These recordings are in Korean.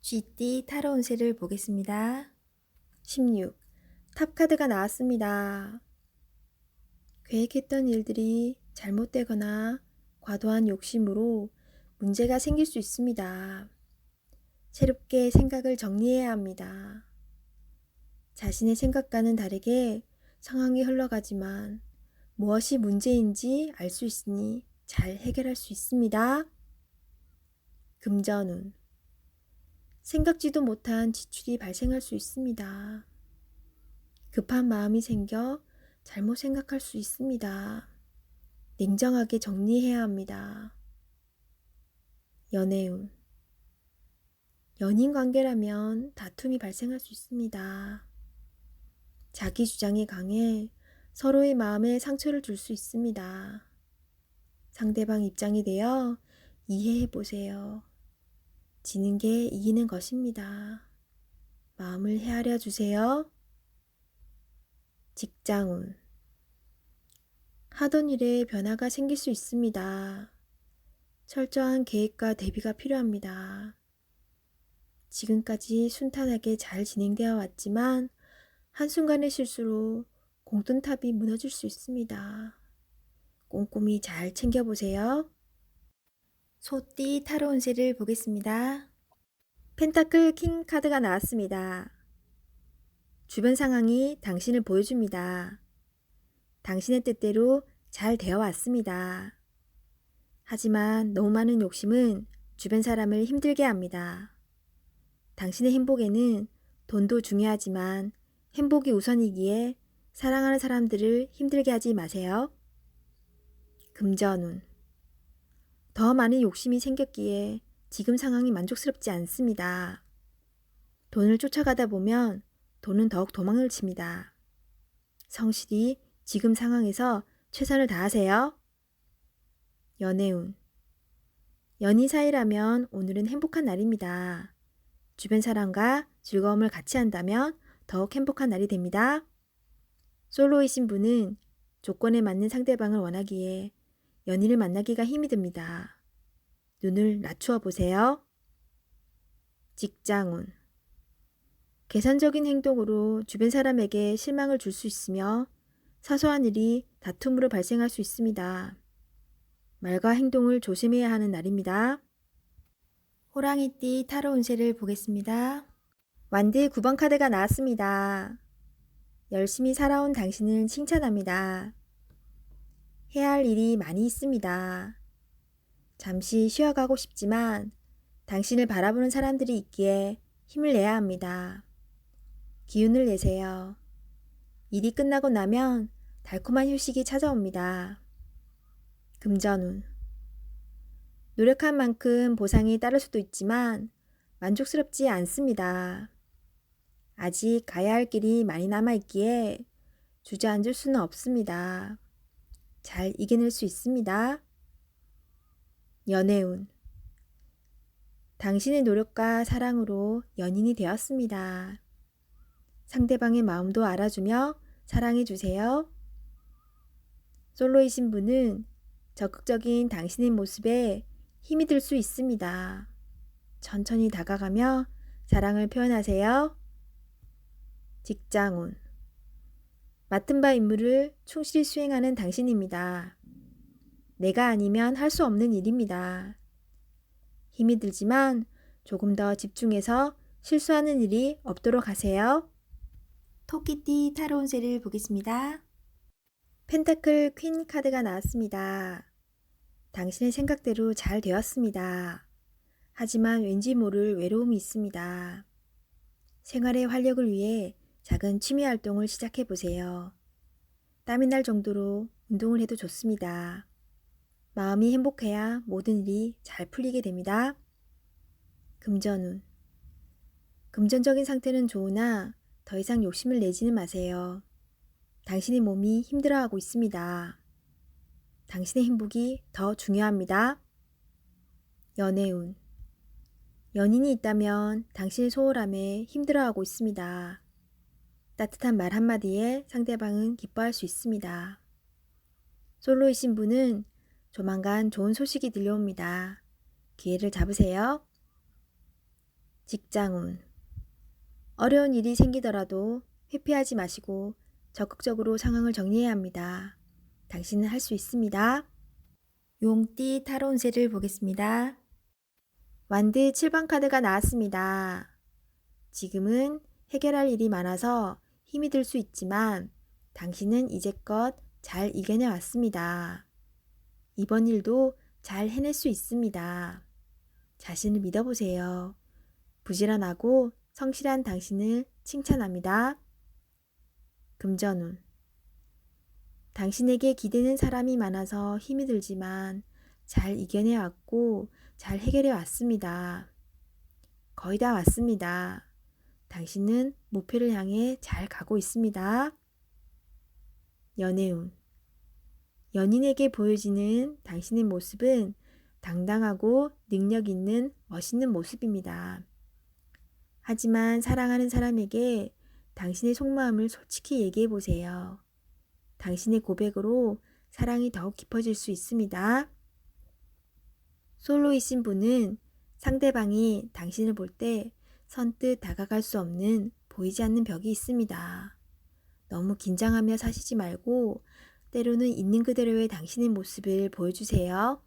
쥐띠 타로 운세를 보겠습니다. 16. 탑 카드가 나왔습니다. 계획했던 일들이 잘못되거나 과도한 욕심으로 문제가 생길 수 있습니다. 새롭게 생각을 정리해야 합니다. 자신의 생각과는 다르게 상황이 흘러가지만 무엇이 문제인지 알 수 있으니 잘 해결할 수 있습니다. 금전운. 생각지도 못한 지출이 발생할 수 있습니다. 급한 마음이 생겨 잘못 생각할 수 있습니다. 냉정하게 정리해야 합니다. 연애운. 연인 관계라면 다툼이 발생할 수 있습니다. 자기 주장이 강해 서로의 마음에 상처를 줄 수 있습니다. 상대방 입장이 되어 이해해 보세요. 지는 게 이기는 것입니다. 마음을 헤아려 주세요. 직장운. 하던 일에 변화가 생길 수 있습니다. 철저한 계획과 대비가 필요합니다. 지금까지 순탄하게 잘 진행되어 왔지만 한순간의 실수로 공든탑이 무너질 수 있습니다. 꼼꼼히 잘 챙겨보세요. 소띠 타로 운세를 보겠습니다. 펜타클 킹 카드가 나왔습니다. 주변 상황이 당신을 보여줍니다. 당신의 뜻대로 잘 되어 왔습니다. 하지만 너무 많은 욕심은 주변 사람을 힘들게 합니다. 당신의 행복에는 돈도 중요하지만 행복이 우선이기에 사랑하는 사람들을 힘들게 하지 마세요. 금전운. 더 많은 욕심이 생겼기에 지금 상황이 만족스럽지 않습니다. 돈을 쫓아가다 보면 돈은 더욱 도망을 칩니다. 성실히 지금 상황에서 최선을 다하세요. 연애운. 연인 사이라면 오늘은 행복한 날입니다. 주변 사람과 즐거움을 같이 한다면 더욱 행복한 날이 됩니다. 솔로이신 분은 조건에 맞는 상대방을 원하기에 연인을 만나기가 힘이 듭니다. 눈을 낮추어 보세요. 직장운. 계산적인 행동으로 주변 사람에게 실망을 줄 수 있으며 사소한 일이 다툼으로 발생할 수 있습니다. 말과 행동을 조심해야 하는 날입니다. 호랑이띠 타로 운세를 보겠습니다. 완드 9번 카드가 나왔습니다. 열심히 살아온 당신을 칭찬합니다. 해야 할 일이 많이 있습니다. 잠시 쉬어가고 싶지만 당신을 바라보는 사람들이 있기에 힘을 내야 합니다. 기운을 내세요. 일이 끝나고 나면 달콤한 휴식이 찾아옵니다. 금전운. 노력한 만큼 보상이 따를 수도 있지만 만족스럽지 않습니다. 아직 가야 할 길이 많이 남아있기에 주저앉을 수는 없습니다. 잘 이겨낼 수 있습니다. 연애운. 당신의 노력과 사랑으로 연인이 되었습니다. 상대방의 마음도 알아주며 사랑해주세요. 솔로이신 분은 적극적인 당신의 모습에 힘이 들 수 있습니다. 천천히 다가가며 사랑을 표현하세요. 직장운. 맡은 바 임무를 충실히 수행하는 당신입니다. 내가 아니면 할 수 없는 일입니다. 힘이 들지만 조금 더 집중해서 실수하는 일이 없도록 하세요. 토끼띠 타로 운세를 보겠습니다. 펜타클 퀸 카드가 나왔습니다. 당신의 생각대로 잘 되었습니다. 하지만 왠지 모를 외로움이 있습니다. 생활의 활력을 위해 작은 취미 활동을 시작해 보세요. 땀이 날 정도로 운동을 해도 좋습니다. 마음이 행복해야 모든 일이 잘 풀리게 됩니다. 금전운. 금전적인 상태는 좋으나 더 이상 욕심을 내지는 마세요. 당신의 몸이 힘들어하고 있습니다. 당신의 행복이 더 중요합니다. 연애운. 연인이 있다면 당신의 소홀함에 힘들어하고 있습니다. 따뜻한 말 한마디에 상대방은 기뻐할 수 있습니다. 솔로이신 분은 조만간 좋은 소식이 들려옵니다. 기회를 잡으세요. 직장운. 어려운 일이 생기더라도 회피하지 마시고 적극적으로 상황을 정리해야 합니다. 당신은 할 수 있습니다. 용띠 타로 운세를 보겠습니다. 완드 7번 카드가 나왔습니다. 지금은 해결할 일이 많아서 힘이 들 수 있지만 당신은 이제껏 잘 이겨내 왔습니다. 이번 일도 잘 해낼 수 있습니다. 자신을 믿어보세요. 부지런하고 성실한 당신을 칭찬합니다. 금전운. 당신에게 기대는 사람이 많아서 힘이 들지만 잘 이겨내 왔고 잘 해결해 왔습니다. 거의 다 왔습니다. 당신은 목표를 향해 잘 가고 있습니다. 연애운. 연인에게 보여지는 당신의 모습은 당당하고 능력 있는 멋있는 모습입니다. 하지만 사랑하는 사람에게 당신의 속마음을 솔직히 얘기해 보세요. 당신의 고백으로 사랑이 더욱 깊어질 수 있습니다. 솔로이신 분은 상대방이 당신을 볼 때 선뜻 다가갈 수 없는 보이지 않는 벽이 있습니다. 너무 긴장하며 사시지 말고 때로는 있는 그대로의 당신의 모습을 보여주세요.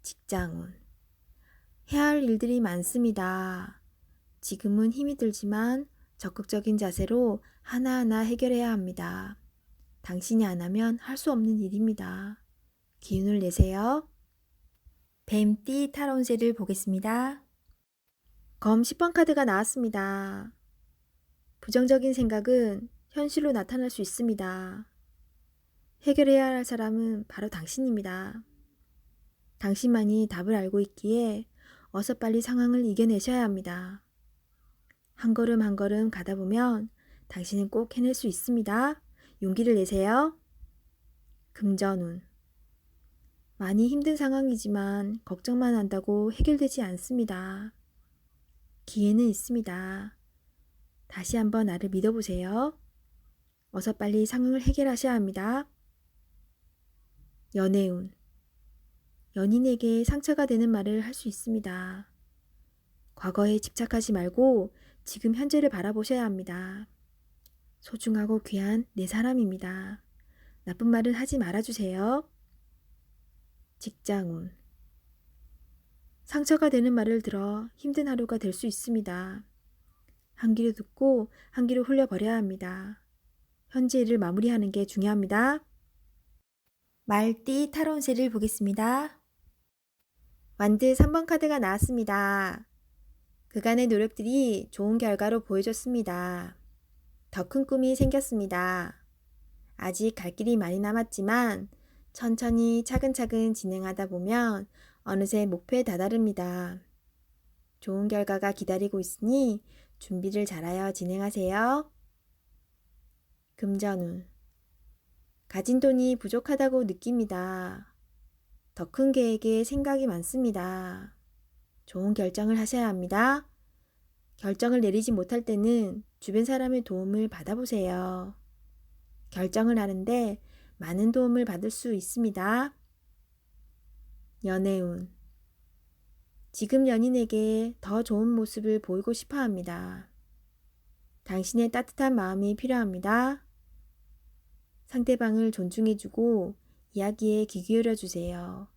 직장운. 해야 할 일들이 많습니다. 지금은 힘이 들지만 적극적인 자세로 하나하나 해결해야 합니다. 당신이 안 하면 할 수 없는 일입니다. 기운을 내세요. 뱀띠 타로 운세를 보겠습니다. 검 10번 카드가 나왔습니다. 부정적인 생각은 현실로 나타날 수 있습니다. 해결해야 할 사람은 바로 당신입니다. 당신만이 답을 알고 있기에 어서 빨리 상황을 이겨내셔야 합니다. 한 걸음 한 걸음 가다 보면 당신은 꼭 해낼 수 있습니다. 용기를 내세요. 금전운. 많이 힘든 상황이지만 걱정만 한다고 해결되지 않습니다. 기회는 있습니다. 다시 한번 나를 믿어보세요. 어서 빨리 상황을 해결하셔야 합니다. 연애운. 연인에게 상처가 되는 말을 할 수 있습니다. 과거에 집착하지 말고 지금 현재를 바라보셔야 합니다. 소중하고 귀한 내 사람입니다. 나쁜 말은 하지 말아주세요. 직장운. 상처가 되는 말을 들어 힘든 하루가 될 수 있습니다. 한 귀로 듣고 한 귀로 흘려버려야 합니다. 현재 일을 마무리하는 게 중요합니다. 말띠 타로 운세를 보겠습니다. 완드 3번 카드가 나왔습니다. 그간의 노력들이 좋은 결과로 보여줬습니다. 더 큰 꿈이 생겼습니다. 아직 갈 길이 많이 남았지만 천천히 차근차근 진행하다 보면 어느새 목표에 다다릅니다. 좋은 결과가 기다리고 있으니 준비를 잘하여 진행하세요. 금전운. 가진 돈이 부족하다고 느낍니다. 더 큰 계획에 생각이 많습니다. 좋은 결정을 하셔야 합니다. 결정을 내리지 못할 때는 주변 사람의 도움을 받아보세요. 결정을 하는데 많은 도움을 받을 수 있습니다. 연애운. 지금 연인에게 더 좋은 모습을 보이고 싶어 합니다. 당신의 따뜻한 마음이 필요합니다. 상대방을 존중해주고 이야기에 귀 기울여 주세요.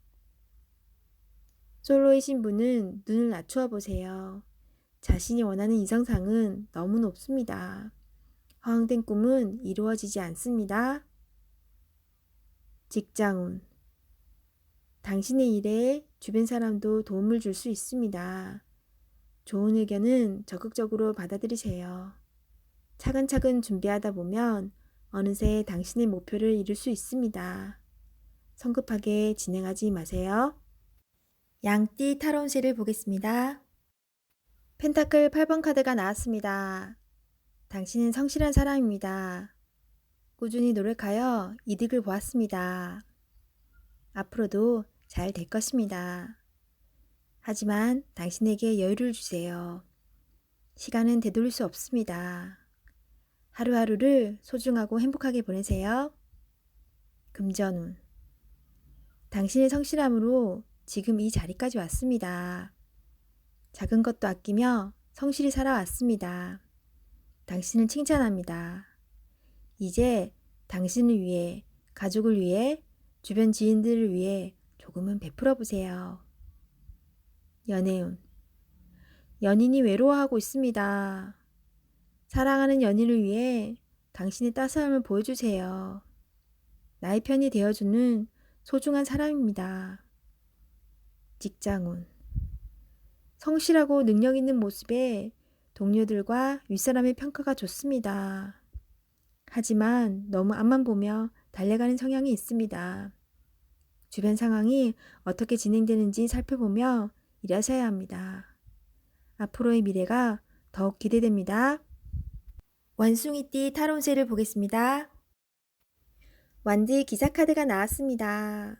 솔로이신 분은 눈을 낮추어 보세요. 자신이 원하는 이상상은 너무 높습니다. 허황된 꿈은 이루어지지 않습니다. 직장운. 당신의 일에 주변 사람도 도움을 줄 수 있습니다. 좋은 의견은 적극적으로 받아들이세요. 차근차근 준비하다 보면 어느새 당신의 목표를 이룰 수 있습니다. 성급하게 진행하지 마세요. 양띠 타로 운세를 보겠습니다. 펜타클 8번 카드가 나왔습니다. 당신은 성실한 사람입니다. 꾸준히 노력하여 이득을 보았습니다. 앞으로도 잘 될 것입니다. 하지만 당신에게 여유를 주세요. 시간은 되돌릴 수 없습니다. 하루하루를 소중하고 행복하게 보내세요. 금전운. 당신의 성실함으로 지금 이 자리까지 왔습니다. 작은 것도 아끼며 성실히 살아왔습니다. 당신을 칭찬합니다. 이제 당신을 위해, 가족을 위해, 주변 지인들을 위해 조금은 베풀어 보세요. 연애운. 연인이 외로워하고 있습니다. 사랑하는 연인을 위해 당신의 따스함을 보여주세요. 나의 편이 되어주는 소중한 사람입니다. 직장운. 성실하고 능력 있는 모습에 동료들과 윗사람의 평가가 좋습니다. 하지만 너무 앞만 보며 달려가는 성향이 있습니다. 주변 상황이 어떻게 진행되는지 살펴보며 일하셔야 합니다. 앞으로의 미래가 더욱 기대됩니다. 원숭이띠 타로운세를 보겠습니다. 완드 기사 카드가 나왔습니다.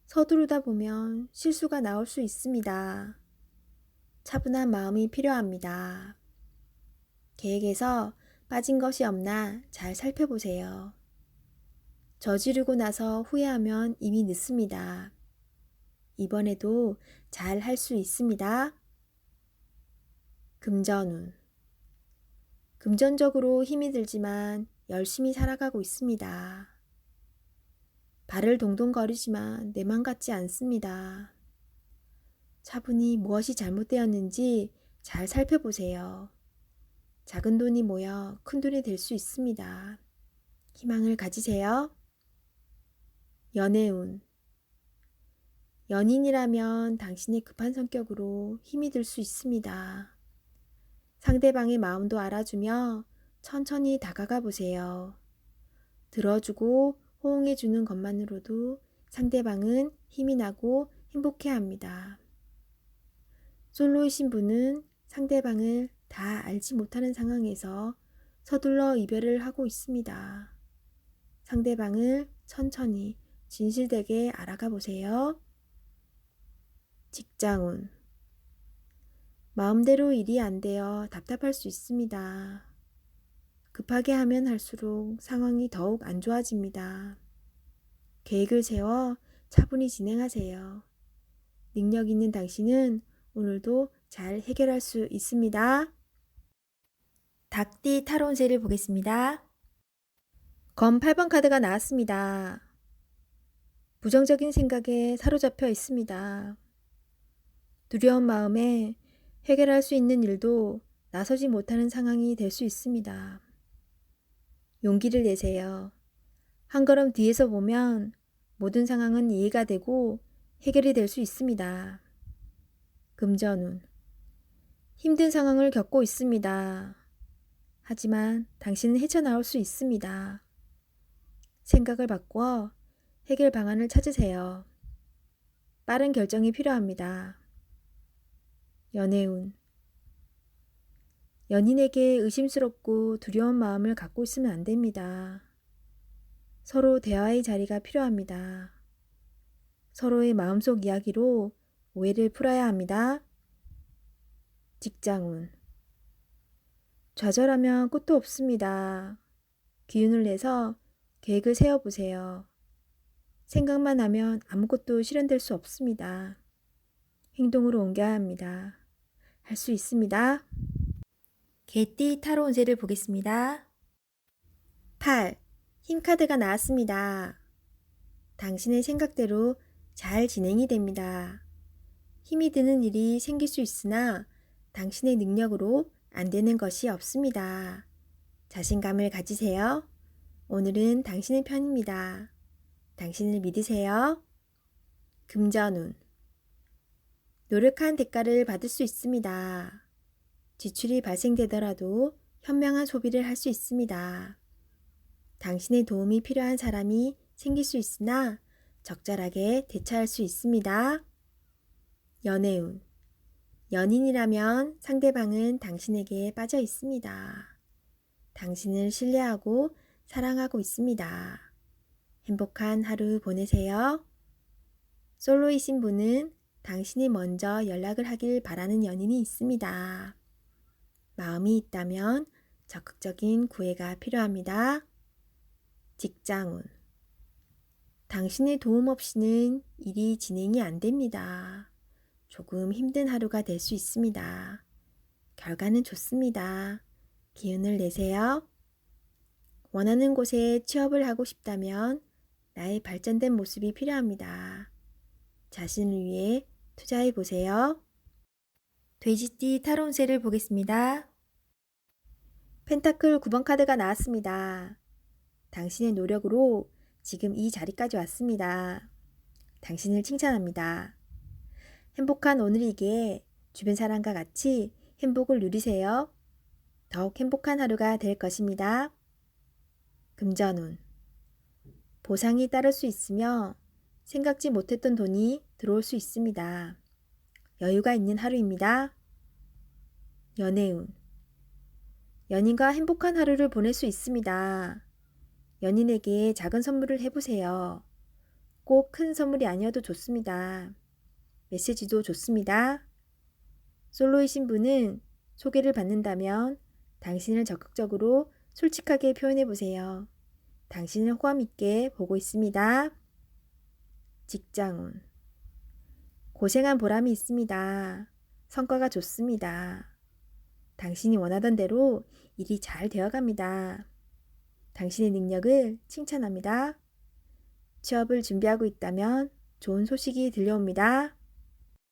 서두르다 보면 실수가 나올 수 있습니다. 차분한 마음이 필요합니다. 계획에서 빠진 것이 없나 잘 살펴보세요. 저지르고 나서 후회하면 이미 늦습니다. 이번에도 잘 할 수 있습니다. 금전운. 금전적으로 힘이 들지만 열심히 살아가고 있습니다. 발을 동동거리지만 내 맘 같지 않습니다. 차분히 무엇이 잘못되었는지 잘 살펴보세요. 작은 돈이 모여 큰 돈이 될 수 있습니다. 희망을 가지세요. 연애운. 연인이라면 당신의 급한 성격으로 힘이 들 수 있습니다. 상대방의 마음도 알아주며 천천히 다가가 보세요. 들어주고 호응해주는 것만으로도 상대방은 힘이 나고 행복해합니다. 솔로이신 분은 상대방을 다 알지 못하는 상황에서 서둘러 이별을 하고 있습니다. 상대방을 천천히 진실되게 알아가 보세요. 직장운. 마음대로 일이 안 되어 답답할 수 있습니다. 급하게 하면 할수록 상황이 더욱 안 좋아집니다. 계획을 세워 차분히 진행하세요. 능력 있는 당신은 오늘도 잘 해결할 수 있습니다. 닭띠 타로운세를 보겠습니다. 검 8번 카드가 나왔습니다. 부정적인 생각에 사로잡혀 있습니다. 두려운 마음에 해결할 수 있는 일도 나서지 못하는 상황이 될 수 있습니다. 용기를 내세요. 한 걸음 뒤에서 보면 모든 상황은 이해가 되고 해결이 될 수 있습니다. 금전운. 힘든 상황을 겪고 있습니다. 하지만 당신은 헤쳐나올 수 있습니다. 생각을 바꾸어 해결 방안을 찾으세요. 빠른 결정이 필요합니다. 연애운. 연인에게 의심스럽고 두려운 마음을 갖고 있으면 안 됩니다. 서로 대화의 자리가 필요합니다. 서로의 마음속 이야기로 오해를 풀어야 합니다. 직장운. 좌절하면 끝도 없습니다. 기운을 내서 계획을 세워보세요. 생각만 하면 아무것도 실현될 수 없습니다. 행동으로 옮겨야 합니다. 할 수 있습니다. 개띠 타로 운세를 보겠습니다. 8. 힘카드가 나왔습니다. 당신의 생각대로 잘 진행이 됩니다. 힘이 드는 일이 생길 수 있으나 당신의 능력으로 안 되는 것이 없습니다. 자신감을 가지세요. 오늘은 당신의 편입니다. 당신을 믿으세요. 금전운. 노력한 대가를 받을 수 있습니다. 지출이 발생되더라도 현명한 소비를 할 수 있습니다. 당신의 도움이 필요한 사람이 생길 수 있으나 적절하게 대처할 수 있습니다. 연애운. 연인이라면 상대방은 당신에게 빠져 있습니다. 당신을 신뢰하고 사랑하고 있습니다. 행복한 하루 보내세요. 솔로이신 분은 당신이 먼저 연락을 하길 바라는 연인이 있습니다. 마음이 있다면 적극적인 구애가 필요합니다. 직장운. 당신의 도움 없이는 일이 진행이 안 됩니다. 조금 힘든 하루가 될 수 있습니다. 결과는 좋습니다. 기운을 내세요. 원하는 곳에 취업을 하고 싶다면 나의 발전된 모습이 필요합니다. 자신을 위해 투자해 보세요. 돼지띠 타로 운세를 보겠습니다. 펜타클 9번 카드가 나왔습니다. 당신의 노력으로 지금 이 자리까지 왔습니다. 당신을 칭찬합니다. 행복한 오늘이기에 주변 사람과 같이 행복을 누리세요. 더욱 행복한 하루가 될 것입니다. 금전운. 보상이 따를 수 있으며 생각지 못했던 돈이 들어올 수 있습니다. 여유가 있는 하루입니다. 연애운. 연인과 행복한 하루를 보낼 수 있습니다. 연인에게 작은 선물을 해보세요. 꼭 큰 선물이 아니어도 좋습니다. 메시지도 좋습니다. 솔로이신 분은 소개를 받는다면 당신을 적극적으로 솔직하게 표현해보세요. 당신을 호감 있게 보고 있습니다. 직장운. 고생한 보람이 있습니다. 성과가 좋습니다. 당신이 원하던 대로 일이 잘 되어갑니다. 당신의 능력을 칭찬합니다. 취업을 준비하고 있다면 좋은 소식이 들려옵니다.